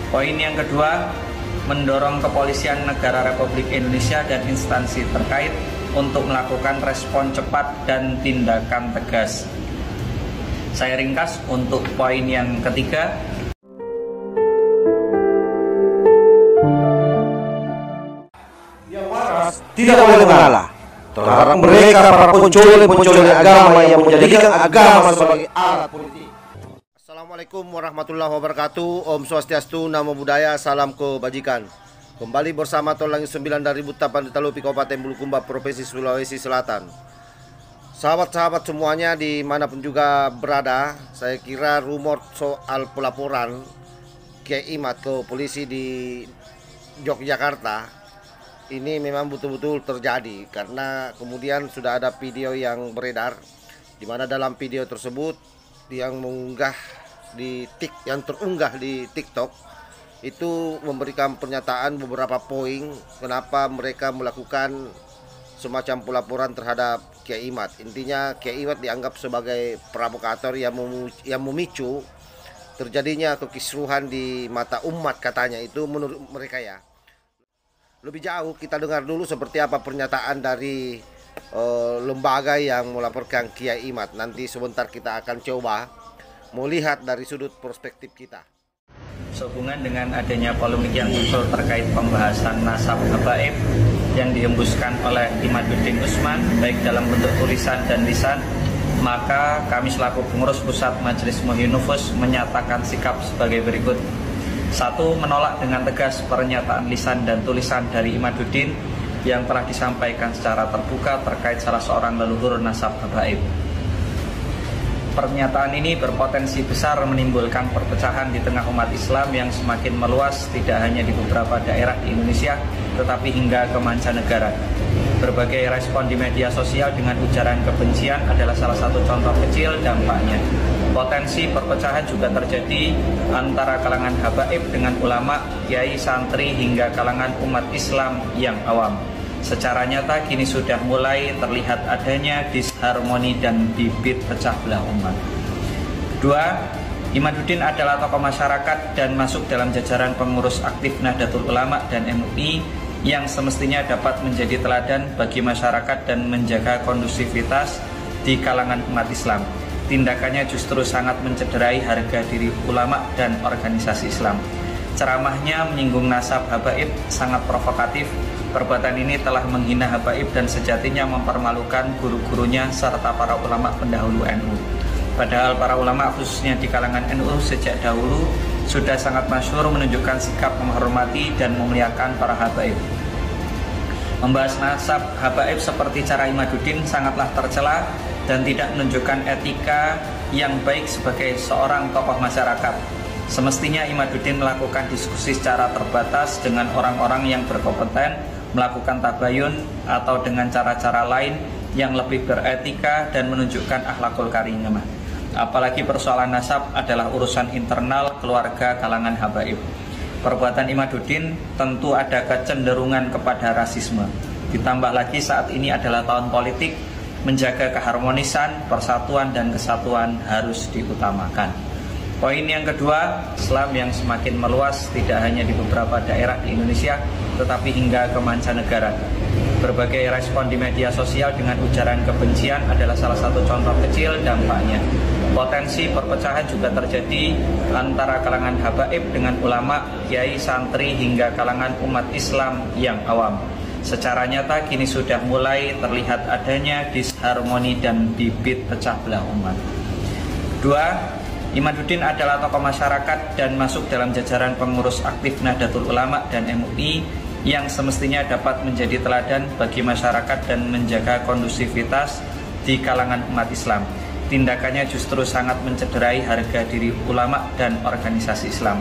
Poin yang kedua, mendorong kepolisian negara Republik Indonesia dan instansi terkait untuk melakukan respon cepat dan tindakan tegas. Saya ringkas untuk poin yang ketiga. Yang waras tidak boleh mengalah terhadap mereka para pencoleng agama yang menjadikan agama sebagai alat politik. Assalamualaikum warahmatullahi wabarakatuh. Om Swastiastu, Namo Buddhaya, salam kebajikan. Kembali bersama Tolangi 9 dari Butapan di Talupi, Kabupaten Bulukumba, Provinsi Sulawesi Selatan. Sahabat-sahabat semuanya dimanapun juga berada, saya kira rumor soal pelaporan Kiai Imad ke polisi di Yogyakarta ini memang betul-betul terjadi, karena kemudian sudah ada video yang beredar di mana dalam video tersebut yang terunggah di TikTok itu memberikan pernyataan beberapa poin kenapa mereka melakukan semacam pelaporan terhadap Kiai Imad. Intinya Kiai Imad dianggap sebagai provokator yang memicu terjadinya kekisruhan di mata umat, katanya itu menurut mereka ya. Lebih jauh kita dengar dulu seperti apa pernyataan dari lembaga yang melaporkan Kiai Imad. Nanti sebentar kita akan coba melihat dari sudut perspektif kita. Sehubungan dengan adanya polemik yang muncul terkait pembahasan nasab habaib yang dihembuskan oleh Imaduddin Usman baik dalam bentuk tulisan dan lisan, maka kami selaku pengurus pusat Majelis Muhyi Nufus menyatakan sikap sebagai berikut. 1. Menolak dengan tegas pernyataan lisan dan tulisan dari Imaduddin yang telah disampaikan secara terbuka terkait salah seorang leluhur nasab habaib. Pernyataan ini berpotensi besar menimbulkan perpecahan di tengah umat Islam yang semakin meluas, tidak hanya di beberapa daerah di Indonesia, tetapi hingga ke mancanegara. Berbagai respon di media sosial dengan ujaran kebencian adalah salah satu contoh kecil dampaknya. Potensi perpecahan juga terjadi antara kalangan habaib dengan ulama, kiai, santri, hingga kalangan umat Islam yang awam. Secara nyata kini sudah mulai terlihat adanya disharmoni dan bibit pecah belah umat. 2. Imaduddin adalah tokoh masyarakat dan masuk dalam jajaran pengurus aktif Nahdlatul Ulama dan MUI yang semestinya dapat menjadi teladan bagi masyarakat dan menjaga kondusivitas di kalangan umat Islam. Tindakannya justru sangat mencederai harga diri ulama dan organisasi Islam. Ceramahnya menyinggung nasab habaib sangat provokatif. Perbuatan ini telah menghina habaib dan sejatinya mempermalukan guru-gurunya serta para ulama pendahulu NU. Padahal para ulama khususnya di kalangan NU sejak dahulu sudah sangat masyhur menunjukkan sikap menghormati dan memuliakan para habaib. Membahas nasab habaib seperti cara Imaduddin sangatlah tercela dan tidak menunjukkan etika yang baik sebagai seorang tokoh masyarakat. Semestinya Imaduddin melakukan diskusi secara terbatas dengan orang-orang yang berkompeten, melakukan tabayun atau dengan cara-cara lain yang lebih beretika dan menunjukkan akhlakul karimah. Apalagi persoalan nasab adalah urusan internal keluarga kalangan habaib. Perbuatan Imaduddin tentu ada kecenderungan kepada rasisme. Ditambah lagi saat ini adalah tahun politik, menjaga keharmonisan, persatuan dan kesatuan harus diutamakan. Poin yang kedua, Islam yang semakin meluas tidak hanya di beberapa daerah di Indonesia, tetapi hingga ke mancanegara. Berbagai respon di media sosial dengan ujaran kebencian adalah salah satu contoh kecil dampaknya. Potensi perpecahan juga terjadi antara kalangan habaib dengan ulama, kiai, santri, hingga kalangan umat Islam yang awam. Secara nyata kini sudah mulai terlihat adanya disharmoni dan bibit pecah belah umat. 2. Imaduddin adalah tokoh masyarakat dan masuk dalam jajaran pengurus aktif Nahdlatul Ulama dan MUI yang semestinya dapat menjadi teladan bagi masyarakat dan menjaga kondusivitas di kalangan umat Islam. Tindakannya justru sangat mencederai harga diri ulama dan organisasi Islam.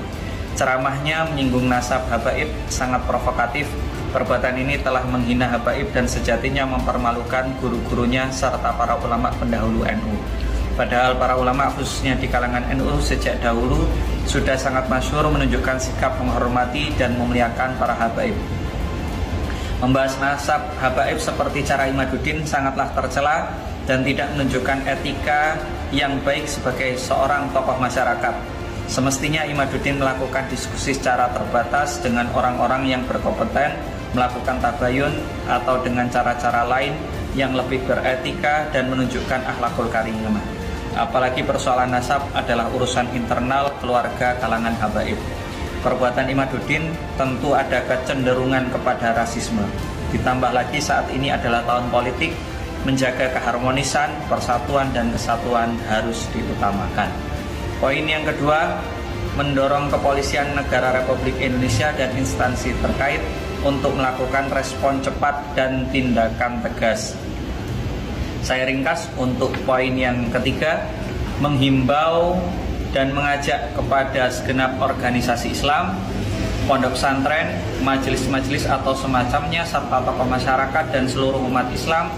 Ceramahnya menyinggung nasab habaib sangat provokatif. Perbuatan ini telah menghina habaib dan sejatinya mempermalukan guru-gurunya serta para ulama pendahulu NU. Padahal para ulama khususnya di kalangan NU sejak dahulu sudah sangat masyhur menunjukkan sikap menghormati dan memuliakan para habaib. Membahas nasab habaib seperti cara Imaduddin sangatlah tercela dan tidak menunjukkan etika yang baik sebagai seorang tokoh masyarakat. Semestinya Imaduddin melakukan diskusi secara terbatas dengan orang-orang yang berkompeten, melakukan tabayun atau dengan cara-cara lain yang lebih beretika dan menunjukkan akhlakul karimah. Apalagi persoalan nasab adalah urusan internal keluarga kalangan habaib. Perbuatan Imaduddin tentu ada kecenderungan kepada rasisme. Ditambah lagi saat ini adalah tahun politik, menjaga keharmonisan, persatuan dan kesatuan harus diutamakan. Poin yang kedua, mendorong kepolisian negara Republik Indonesia dan instansi terkait untuk melakukan respon cepat dan tindakan tegas. Saya ringkas untuk poin yang ketiga, menghimbau dan mengajak kepada segenap organisasi Islam, pondok pesantren, majelis-majelis atau semacamnya, serta tokoh masyarakat dan seluruh umat Islam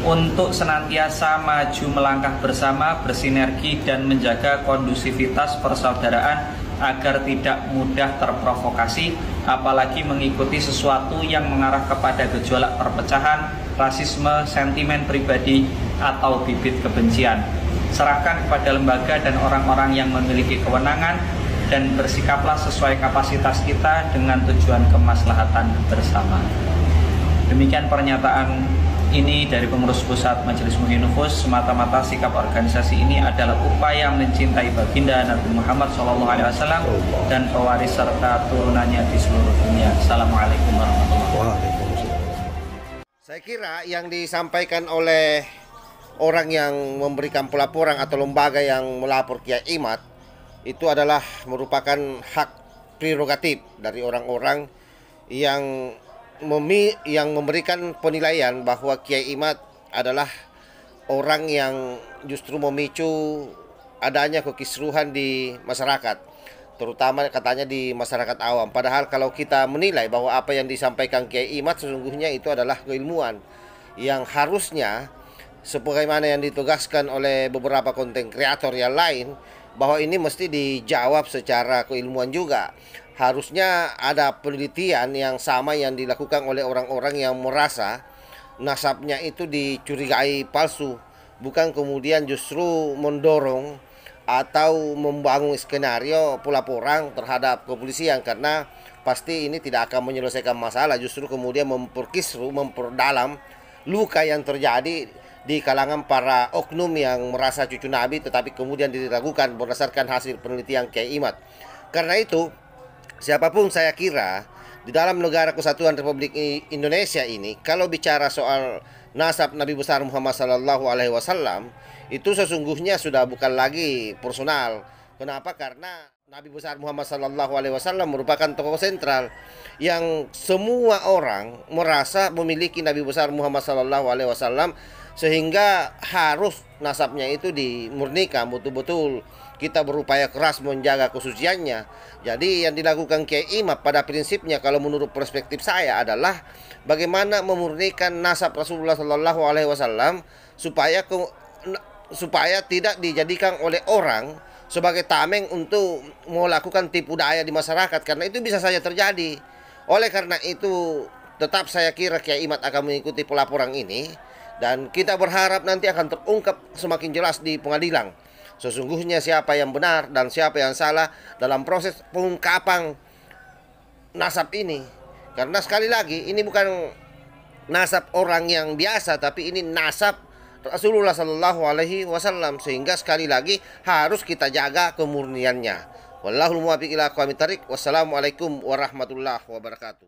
untuk senantiasa maju melangkah bersama, bersinergi dan menjaga kondusivitas persaudaraan agar tidak mudah terprovokasi, apalagi mengikuti sesuatu yang mengarah kepada gejolak perpecahan, rasisme, sentimen pribadi, atau bibit kebencian. Serahkan kepada lembaga dan orang-orang yang memiliki kewenangan dan bersikaplah sesuai kapasitas kita dengan tujuan kemaslahatan bersama. Demikian pernyataan ini dari pengurus pusat Majelis Muhyi Nufus. Semata-mata sikap organisasi ini adalah upaya mencintai baginda Nabi Muhammad SAW dan pewaris serta turunannya di seluruh dunia. Assalamualaikum warahmatullahi wabarakatuh. Saya kira yang disampaikan oleh orang yang memberikan pelaporan atau lembaga yang melapor Kiai Imad itu adalah merupakan hak prerogatif dari orang-orang yang memberikan penilaian bahwa Kiai Imad adalah orang yang justru memicu adanya kekisruhan di masyarakat, terutama katanya di masyarakat awam. Padahal kalau kita menilai bahwa apa yang disampaikan Kiai Imad sesungguhnya itu adalah keilmuan yang harusnya sebagaimana yang ditugaskan oleh beberapa konten kreator yang lain, bahwa ini mesti dijawab secara keilmuan juga. Harusnya ada penelitian yang sama yang dilakukan oleh orang-orang yang merasa nasabnya itu dicurigai palsu, bukan kemudian justru mendorong atau membangun skenario pelaporan terhadap kepolisian, karena pasti ini tidak akan menyelesaikan masalah, justru kemudian memperkisru, memperdalam luka yang terjadi di kalangan para oknum yang merasa cucu Nabi tetapi kemudian diragukan berdasarkan hasil penelitian Kiai Imad. Karena itu siapapun saya kira di dalam negara kesatuan Republik Indonesia ini, kalau bicara soal nasab Nabi besar Muhammad SAW, itu sesungguhnya sudah bukan lagi personal. Kenapa? Karena Nabi besar Muhammad SAW merupakan tokoh sentral yang semua orang merasa memiliki Nabi besar Muhammad SAW, sehingga harus nasabnya itu dimurnikan betul-betul. Kita berupaya keras menjaga kesuciannya. Jadi yang dilakukan Kiai Imad pada prinsipnya, kalau menurut perspektif saya, adalah bagaimana memurnikan nasab Rasulullah SAW supaya tidak dijadikan oleh orang sebagai tameng untuk melakukan tipu daya di masyarakat, karena itu bisa saja terjadi. Oleh karena itu tetap saya kira Kiai Imad akan mengikuti pelaporan ini, dan kita berharap nanti akan terungkap semakin jelas di pengadilan sesungguhnya siapa yang benar dan siapa yang salah dalam proses pengungkapan nasab ini. Karena sekali lagi ini bukan nasab orang yang biasa, tapi ini nasab Rasulullah SAW, sehingga sekali lagi harus kita jaga kemurniannya. Wallahul muwaffiq ila aqwamit thariq. Wassalamualaikum warahmatullahi wabarakatuh.